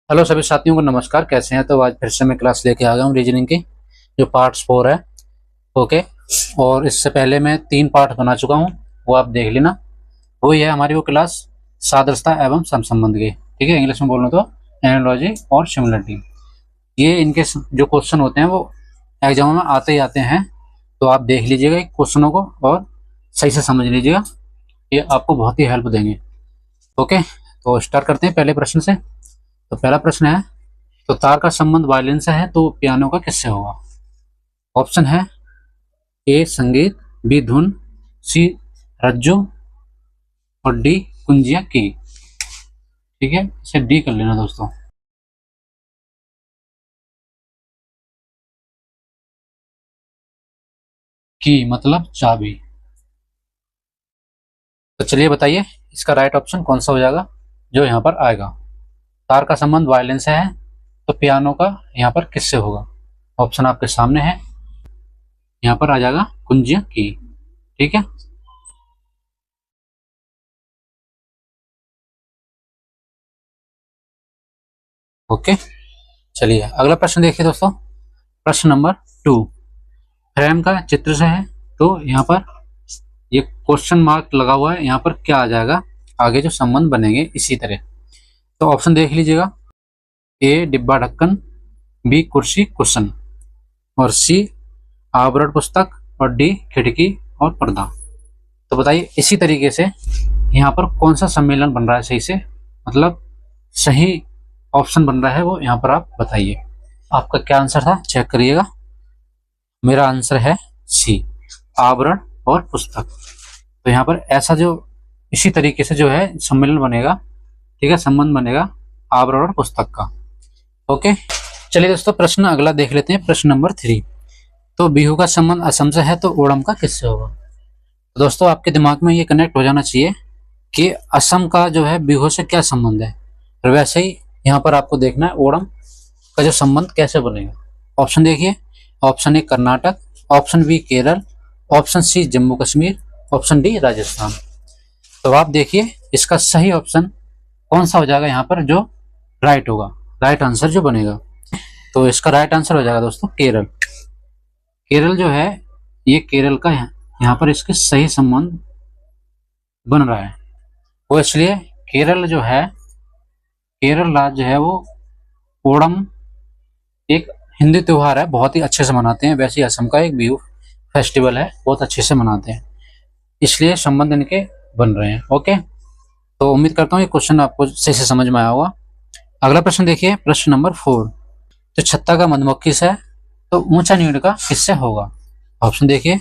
Hello सभी साथियों को नमस्कार। कैसे हैं? तो आज फिर से मैं क्लास लेके आ गया हूँ रीजनिंग की, जो पार्ट 4 है। ओके। और इससे पहले मैं 3 पार्ट बना चुका हूँ, वो आप देख लेना। वही है हमारी वो क्लास सादृश्यता एवं समसंबंध की। ठीक है, इंग्लिश में बोलूँ तो एनालॉजी और सिमिलरिटी। ये इनके जो क्वेश्चन होते हैं वो एग्जाम में आते ही आते हैं। तो आप देख लीजिएगा क्वेश्चनों को और सही से समझ लीजिएगा, ये आपको बहुत ही हेल्प देंगे। ओके, तो स्टार्ट करते हैं पहले प्रश्न से। तो पहला प्रश्न है, तो तार का संबंध वायलिन से है तो पियानो का किससे होगा? ऑप्शन है ए संगीत, बी धुन, सी रज्जु और डी कुंजिया की। ठीक है, इसे डी कर लेना दोस्तों। की मतलब चाबी। तो चलिए बताइए इसका राइट ऑप्शन कौन सा हो जाएगा जो यहाँ पर आएगा। तार का संबंध वायलिन से है तो पियानो का यहाँ पर किससे होगा? ऑप्शन आपके सामने है, यहाँ पर आ जाएगा कुंजिया की। ठीक है, ओके। चलिए अगला प्रश्न देखिए दोस्तों। प्रश्न नंबर 2 फ्रेम का चित्र से है, तो यहाँ पर ये क्वेश्चन मार्क लगा हुआ है, यहाँ पर क्या आ जाएगा? आगे जो संबंध बनेंगे इसी तरह। तो ऑप्शन देख लीजिएगा। ए डिब्बा ढक्कन, बी कुर्सी कुशन और सी आवरण पुस्तक और डी खिड़की और पर्दा। तो बताइए इसी तरीके से यहाँ पर कौन सा सम्मेलन बन रहा है सही से, मतलब सही ऑप्शन बन रहा है वो यहाँ पर आप बताइए। आपका क्या आंसर था चेक करिएगा। मेरा आंसर है सी आवरण और पुस्तक। तो यहाँ पर ऐसा जो इसी तरीके से जो है सम्मेलन बनेगा, ठीक है, संबंध बनेगा आवरण और पुस्तक का। ओके, चलिए दोस्तों प्रश्न अगला देख लेते हैं। प्रश्न नंबर 3, तो बिहू का संबंध असम से है तो ओणम का किससे होगा? तो दोस्तों आपके दिमाग में ये कनेक्ट हो जाना चाहिए कि असम का जो है बिहू से क्या संबंध है, और वैसे ही यहाँ पर आपको देखना है ओणम का जो संबंध कैसे बनेगा। ऑप्शन देखिए। Option A Karnataka, option B Kerala, option C Jammu Kashmir, option D Rajasthan. तो आप देखिए इसका सही ऑप्शन कौन सा हो जाएगा यहाँ पर जो राइट होगा, राइट आंसर जो बनेगा। तो इसका राइट आंसर हो जाएगा दोस्तों केरल। केरल जो है ये केरल का यहाँ पर इसके सही संबंध बन रहा है। वो इसलिए केरल जो है, केरल राज्य है वो ओणम एक हिंदी त्योहार है, बहुत ही अच्छे से मनाते हैं। वैसे ही असम का एक बिहू फेस्टिवल है, बहुत अच्छे से मनाते हैं, इसलिए संबंध इनके बन रहे हैं। ओके, तो उम्मीद करता हूँ ये क्वेश्चन आपको सही से समझ में आया होगा। अगला प्रश्न देखिए, प्रश्न नंबर 4, तो छत्ता का मधुमक्खी से है तो ऊंचा नीड का किससे होगा? ऑप्शन देखिए।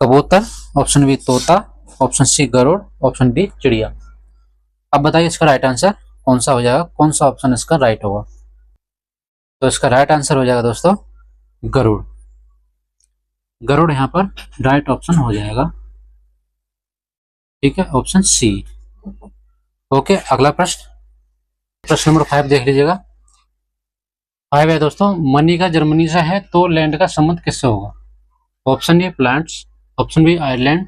कबूतर, ऑप्शन बी तोता, ऑप्शन सी गरुड़, ऑप्शन डी चिड़िया। अब बताइए इसका राइट आंसर कौन सा हो जाएगा, कौन सा ऑप्शन इसका राइट होगा? तो इसका राइट आंसर हो जाएगा दोस्तों गरुड़। गरुड़ यहाँ पर राइट ऑप्शन हो जाएगा। ठीक है, ऑप्शन सी। ओके, अगला प्रश्न, प्रश्न नंबर 5 देख लीजिएगा। 5 है दोस्तों, मनी का जर्मनी से है तो लैंड का संबंध किससे होगा? Option A plants, option B Ireland,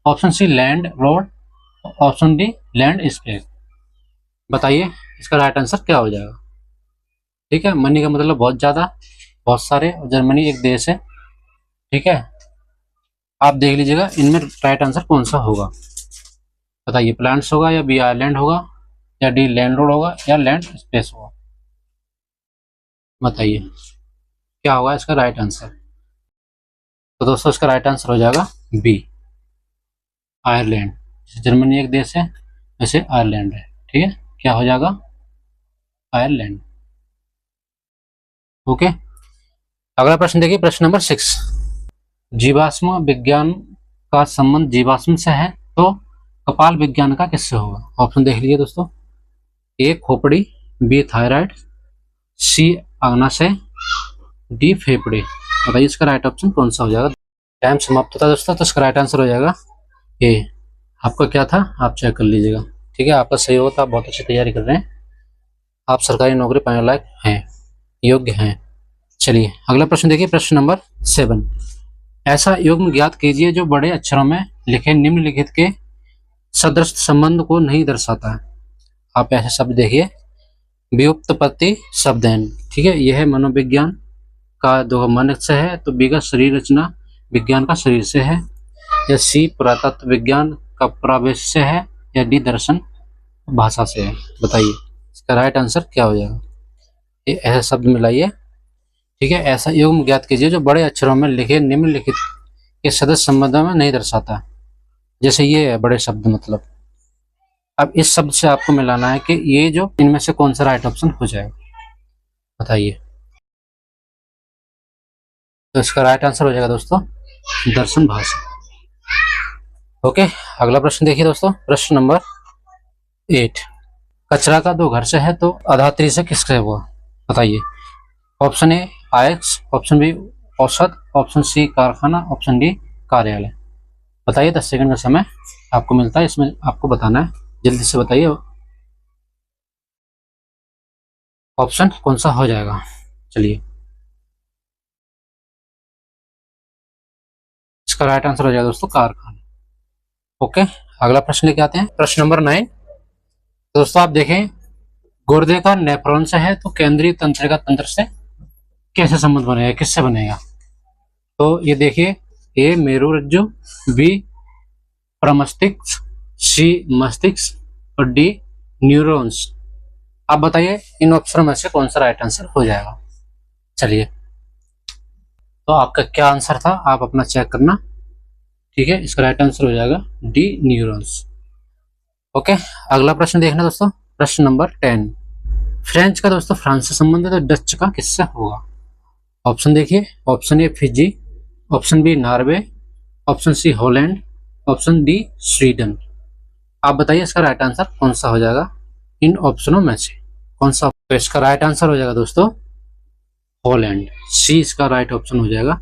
option C land road, option D land space. बताइए इसका राइट आंसर क्या हो जाएगा? ठीक है, मनी का मतलब बहुत ज्यादा, बहुत सारे, और जर्मनी एक देश है। ठीक है, आप देख लीजिएगा इनमें राइट आंसर कौन सा होगा। बताइए प्लांट्स होगा या बी आयरलैंड होगा या डी लैंड रोड होगा या लैंड स्पेस होगा? बताइए क्या होगा इसका राइट आंसर? तो दोस्तों इसका राइट आंसर हो जाएगा बी आयरलैंड। जर्मनी एक देश है, वैसे आयरलैंड है। ठीक है, क्या हो जाएगा? आयरलैंड। ओके, अगला प्रश्न देखिए, प्रश्न नंबर 6, जीवाश्म विज्ञान का संबंध जीवाश्म से है तो कपाल विज्ञान का किससे होगा? ऑप्शन देख लीजिए दोस्तों। ए खोपड़ी, बी थायराइड, सी अग्नाशय, डी फेफड़े। बताइए इसका राइट ऑप्शन कौन सा हो जाएगा? टाइम समाप्त होता है दोस्तों, तो इसका राइट आंसर हो जाएगा ए। आपका क्या था आप चेक कर लीजिएगा। ठीक है, आपका सही होगा तो आप बहुत अच्छी तैयारी कर रहे हैं, आप सरकारी नौकरी पाने लायक हैं, योग्य हैं। चलिए अगला प्रश्न देखिए, प्रश्न नंबर 7, ऐसा युग्म ज्ञात कीजिए जो बड़े अक्षरों में लिखे निम्नलिखित के सदृश संबंध को नहीं दर्शाता है। आप ऐसे शब्द देखिए, व्युत्पत्ति शब्द है, ठीक है। यह मनोविज्ञान का दो मानक से है, तो बी का शरीर रचना विज्ञान का शरीर से है, या सी पुरातत्व विज्ञान का प्रावेश से है, या डी दर्शन भाषा से है। बताइए इसका राइट आंसर क्या हो जाएगा। ये ऐसे शब्द मिलाइए, ठीक है। ऐसा युग्म ज्ञात कीजिए जो बड़े अक्षरों में लिखे निम्नलिखित के सदस्य संबंधों में नहीं दर्शाता। जैसे ये है बड़े शब्द, मतलब अब इस शब्द से आपको मिलाना है कि ये जो इनमें से कौन सा राइट ऑप्शन हो जाएगा, बताइए। तो इसका राइट आंसर हो जाएगा दोस्तों दर्शन भाषा। ओके, अगला प्रश्न देखिए दोस्तों, प्रश्न नंबर 8। कचरा का दो घर से है तो अधात्री से किससे हुआ, बताइए। ऑप्शन ए आयक्स, ऑप्शन बी औसत, ऑप्शन सी कारखाना, ऑप्शन डी कार्यालय। बताइए, 10 सेकंड का समय आपको मिलता है, इसमें आपको बताना है, जल्दी से बताइए ऑप्शन कौन सा हो जाएगा। चलिए, इसका राइट आंसर हो जाएगा दोस्तों कारखाना। ओके, अगला प्रश्न लेके आते हैं, प्रश्न नंबर 9। दोस्तों आप देखें, गुर्दे का नेफ्रॉन से है तो केंद्रीय तंत्रिका तंत्र से कैसे संबंध बनेगा, किससे बनेगा। तो ये देखिए, ए मेरुरज्जु, बी प्रमस्तिष्क, सी मस्तिष्क और डी न्यूरॉन्स। आप बताइए इन ऑप्शन में से कौन सा राइट आंसर हो जाएगा। चलिए, तो आपका क्या आंसर था आप अपना चेक करना, ठीक है। इसका राइट आंसर हो जाएगा डी न्यूरॉन्स। ओके, अगला प्रश्न देखना दोस्तों, प्रश्न नंबर 10। फ्रेंच का दोस्तों फ्रांस से संबंधित है, डच का किससे होगा। ऑप्शन देखिए, option A Fiji, option B Norway, option C Holland, option D Sweden. आप बताइए इसका राइट आंसर कौन सा हो जाएगा इन ऑप्शनों में से कौन सा। तो इसका राइट आंसर हो जाएगा दोस्तों हॉलैंड, सी इसका राइट ऑप्शन हो जाएगा।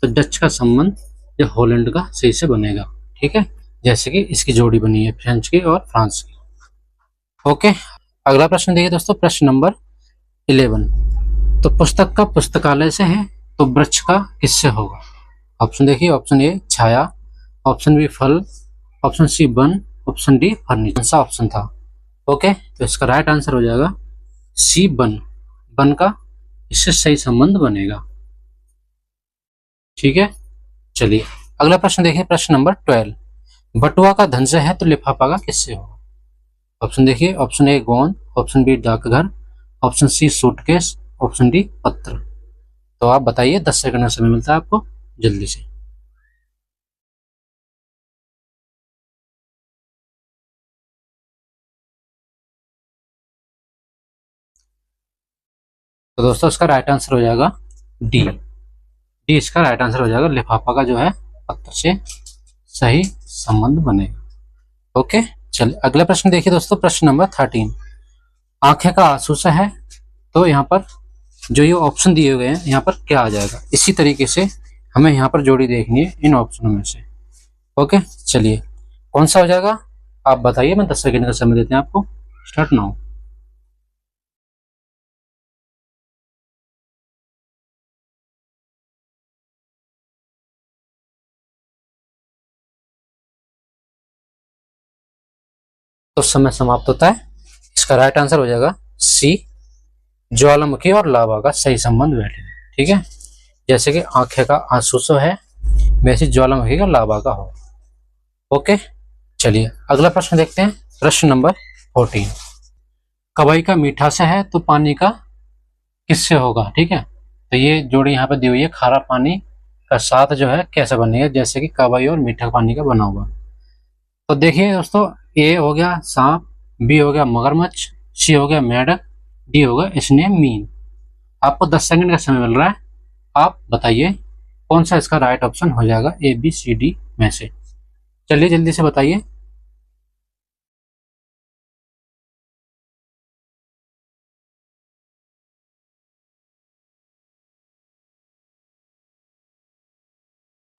तो डच का संबंध जो हॉलैंड का सही से बनेगा, ठीक है, जैसे कि इसकी जोड़ी बनी है फ्रेंच की और फ्रांस की। ओके, अगला प्रश्न देखिए दोस्तों, प्रश्न नंबर 11। तो पुस्तक का पुस्तकालय से है तो वृक्ष का किससे होगा। ऑप्शन देखिए, ऑप्शन ए छाया, ऑप्शन बी फल, ऑप्शन सी वन, ऑप्शन डी फर्नीचर। कौन सा ऑप्शन था। ओके, तो इसका राइट आंसर हो जाएगा सी वन, वन का इससे सही संबंध बनेगा, ठीक है। चलिए, अगला प्रश्न देखिए, प्रश्न नंबर 12। बटुआ का धन से है तो लिफाफा का किससे होगा। ऑप्शन देखिए, ऑप्शन ए गोंद, ऑप्शन बी डाकघर, option C suitcase, option D पत्र। तो आप बताइए, 10 सेकंड का समय मिलता है आपको, जल्दी से। तो दोस्तों इसका राइट आंसर हो जाएगा डी, डी इसका राइट आंसर हो जाएगा, लिफाफा का जो है पत्र से सही संबंध बनेगा। ओके, चलिए अगला प्रश्न देखिए दोस्तों, प्रश्न नंबर 13। आंखें का आंसू से है तो यहाँ पर जो ये ऑप्शन दिए गए हैं यहाँ पर क्या आ जाएगा, इसी तरीके से हमें यहाँ पर जोड़ी देखनी है इन ऑप्शनों में से। ओके, चलिए कौन सा हो जाएगा आप बताइए, मैं 10 सेकंड का समय देते हैं आपको, स्टार्ट नाउ। तो समय समाप्त होता है। इसका राइट आंसर हो जाएगा सी, ज्वालामुखी और लावा का सही संबंध बैठे हैं, ठीक है। जैसे कि आंखें का आंसू से है वैसे ज्वालामुखी का लावा का हो। ओके, चलिए अगला प्रश्न देखते हैं, प्रश्न नंबर 14। कवई का मीठा से है तो पानी का किससे होगा, ठीक है। तो ये जोड़ी यहाँ पे दी हुई है, खारा पानी का साथ जो है कैसे बनेगा, जैसे कि कवई और मीठा पानी का बना हुआ। तो देखिए दोस्तों, ए हो गया सांप, बी हो गया मगरमच्छ, सी हो गया मेंढक, डी हो गया इसने मीन। आपको 10 सेकंड का समय मिल रहा है, आप बताइए कौन सा इसका राइट ऑप्शन हो जाएगा ए बी सी डी में से। चलिए जल्दी से बताइए।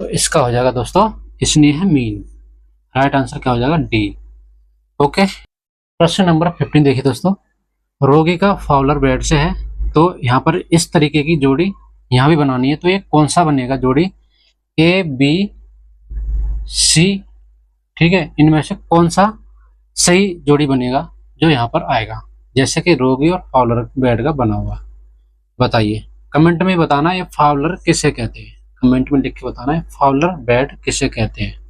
तो इसका हो जाएगा दोस्तों इसने है मीन, राइट आंसर क्या हो जाएगा डी। ओके, प्रश्न नंबर 15 देखिए दोस्तों, रोगी का फाउलर बेड से है तो यहाँ पर इस तरीके की जोड़ी यहाँ भी बनानी है, तो ये कौन सा बनेगा जोड़ी, ए बी सी, ठीक है, इनमें से कौन सा सही जोड़ी बनेगा जो यहाँ पर आएगा, जैसे कि रोगी और फाउलर बेड का बना हुआ। बताइए, कमेंट में बताना ये फाउलर किसे कहते हैं। कमेंट में लिख के बताना है फाउलर बेड किसे कहते हैं।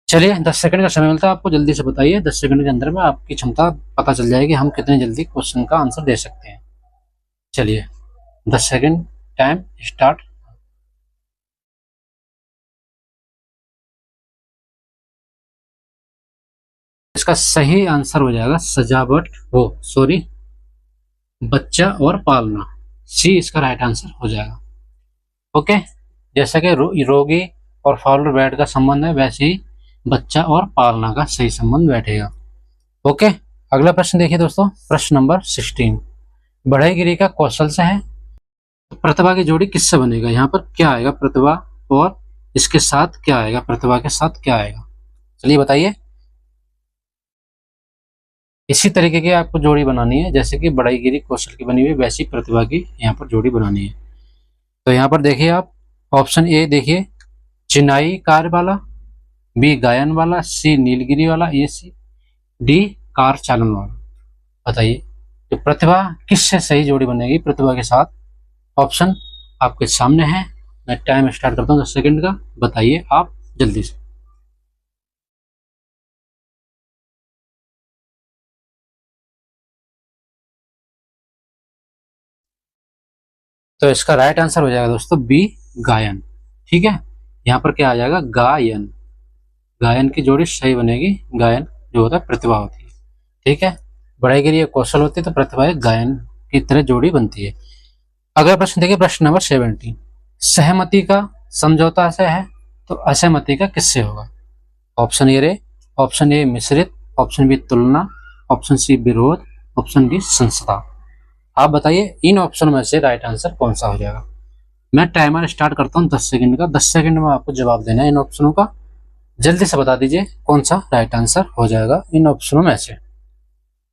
चलिए 10 सेकंड का समय मिलता है आपको, जल्दी से बताइए। 10 सेकंड के अंदर में आपकी क्षमता पता चल जाएगी, हम कितने जल्दी क्वेश्चन का आंसर दे सकते हैं। चलिए 10 सेकंड, टाइम स्टार्ट। इसका सही आंसर हो जाएगा सजावट, वो सॉरी, बच्चा और पालना। सी इसका राइट आंसर हो जाएगा। ओके, जैसा कि रोगी और फाउलर बेड का संबंध है, वैसे ही बच्चा और पालना का सही संबंध बैठेगा। ओके, अगला प्रश्न देखिए दोस्तों, प्रश्न नंबर 16। बढ़ईगिरी का कौशल से है, प्रतिभा की जोड़ी किससे बनेगा। यहाँ पर क्या आएगा, प्रतिभा और इसके साथ क्या आएगा, प्रतिभा के साथ क्या आएगा, चलिए बताइए। इसी तरीके की आपको जोड़ी बनानी है, जैसे कि बढ़ईगिरी कौशल की बनी हुई, वैसी प्रतिभा की यहाँ पर जोड़ी बनानी है। तो यहाँ पर देखिए आप, ऑप्शन ए देखिए, चिनाई कार वाला, बी गायन वाला, सी नीलगिरी वाला, ए सी डी कार चालन वाला। बताइए तो प्रतिभा किससे सही जोड़ी बनेगी प्रतिभा के साथ। ऑप्शन आपके सामने है, मैं टाइम स्टार्ट करता हूँ 10 सेकंड का, बताइए आप जल्दी से। तो इसका राइट आंसर हो जाएगा दोस्तों बी गायन। ठीक है, यहाँ पर क्या आ जाएगा, गायन। गायन की जोड़ी सही बनेगी, गायन जो होता है प्रतिभा होती है। ठीक है, बढ़ईगिरी एक कौशल होती है, तो प्रतिभा एक गायन की तरह जोड़ी बनती है। अगला प्रश्न देखिए, प्रश्न नंबर 17। सहमति का समझौता से है, तो असहमति का किससे होगा। ऑप्शन ए रे, ऑप्शन ए मिश्रित, ऑप्शन बी तुलना, ऑप्शन सी विरोध, ऑप्शन डी संस्था। आप बताइए इन ऑप्शन में से राइट आंसर कौन सा हो जाएगा। मैं टाइमर स्टार्ट करता हूँ 10 सेकंड का, 10 सेकंड में आपको जवाब देना है इन ऑप्शनों का। जल्दी से बता दीजिए कौन सा राइट आंसर हो जाएगा इन ऑप्शनों में से।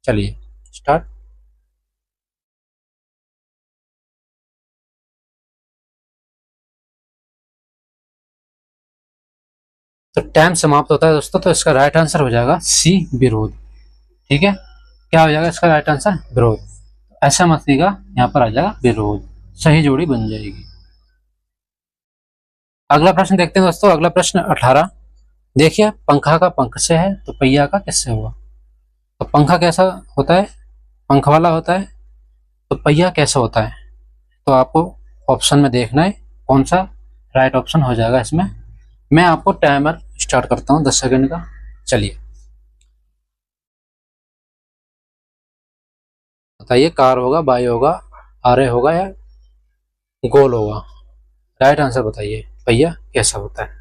चलिए स्टार्ट। तो टाइम समाप्त होता है दोस्तों, तो इसका राइट आंसर हो जाएगा सी विरोध। ठीक है, क्या हो जाएगा इसका राइट आंसर, विरोध। ऐसा मत का यहाँ पर आ जाएगा विरोध, सही जोड़ी बन जाएगी। अगला प्रश्न देखते हैं दोस्तों, अगला प्रश्न 18। देखिए, पंखा का पंख से है, तो पहिया का किससे हुआ। तो पंखा कैसा होता है, पंख वाला होता है, तो पहिया कैसा होता है। तो आपको ऑप्शन में देखना है कौन सा राइट ऑप्शन हो जाएगा इसमें। मैं आपको टाइमर स्टार्ट करता हूँ 10 सेकंड का, चलिए बताइए, कार होगा, बाई होगा, आरे होगा या गोल होगा। राइट आंसर बताइए, पहिया कैसा होता है।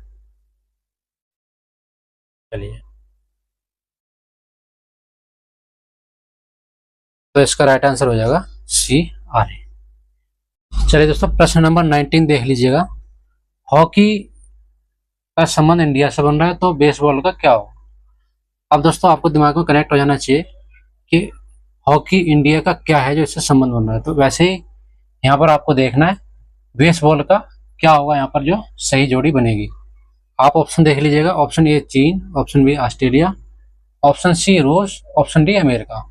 चलिए, तो इसका राइट आंसर हो जाएगा सी आरे। चलिए दोस्तों, प्रश्न नंबर 19 देख लीजिएगा। हॉकी का संबंध इंडिया से बन रहा है, तो बेसबॉल का क्या होगा। अब दोस्तों आपको दिमाग में कनेक्ट हो जाना चाहिए कि हॉकी इंडिया का क्या है जो इससे संबंध बन रहा है। तो वैसे ही यहाँ पर आपको देखना है बेसबॉल का क्या होगा, यहाँ पर जो सही जोड़ी बनेगी। आप ऑप्शन देख लीजिएगा, ऑप्शन ए चीन, option B Australia, option C रूस, ऑप्शन डी अमेरिका।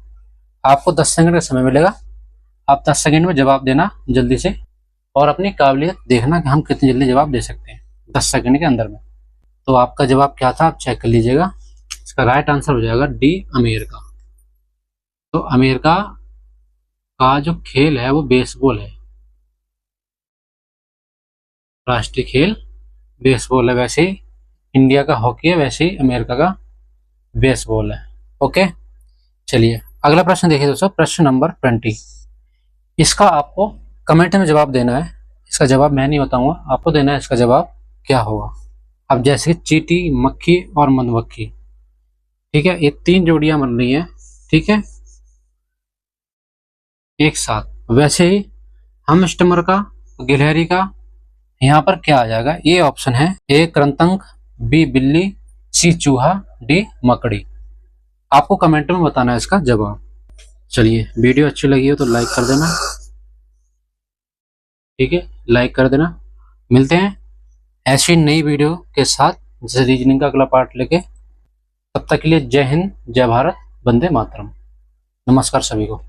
आपको 10 सेकंड का समय मिलेगा, आप 10 सेकंड में जवाब देना जल्दी से, और अपनी काबिलियत देखना कि हम कितनी जल्दी जवाब दे सकते हैं 10 सेकंड के अंदर में। तो आपका जवाब क्या था आप चेक कर लीजिएगा। इसका राइट आंसर हो जाएगा डी अमेरिका। तो अमेरिका का जो खेल है वो बेसबॉल है, राष्ट्रीय खेल बेसबॉल है। वैसे ही इंडिया का हॉकी है, वैसे ही अमेरिका का बेसबॉल है। ओके, चलिए अगला प्रश्न देखिए दोस्तों, प्रश्न नंबर 20। इसका आपको कमेंट में जवाब देना है, इसका जवाब मैं नहीं बताऊंगा, आपको देना है इसका जवाब क्या होगा। अब जैसे चींटी, मक्खी और मधुमक्खी, ठीक है, ये 3 जोड़ियां बन रही हैं, ठीक है, एक साथ। वैसे ही हम स्टमर का, गिलहरी का, यहाँ पर क्या आ जाएगा। ये ऑप्शन है, ए कृंतक, बी बिल्ली, सी चूहा, डी मकड़ी। आपको कमेंट में बताना है इसका जवाब। चलिए, वीडियो अच्छी लगी हो तो लाइक कर देना, ठीक है, लाइक कर देना। मिलते हैं ऐसी नई वीडियो के साथ, जैसे रीजनिंग का अगला पार्ट लेके। तब तक के लिए जय हिंद, जय भारत, वंदे मातरम। नमस्कार सभी को।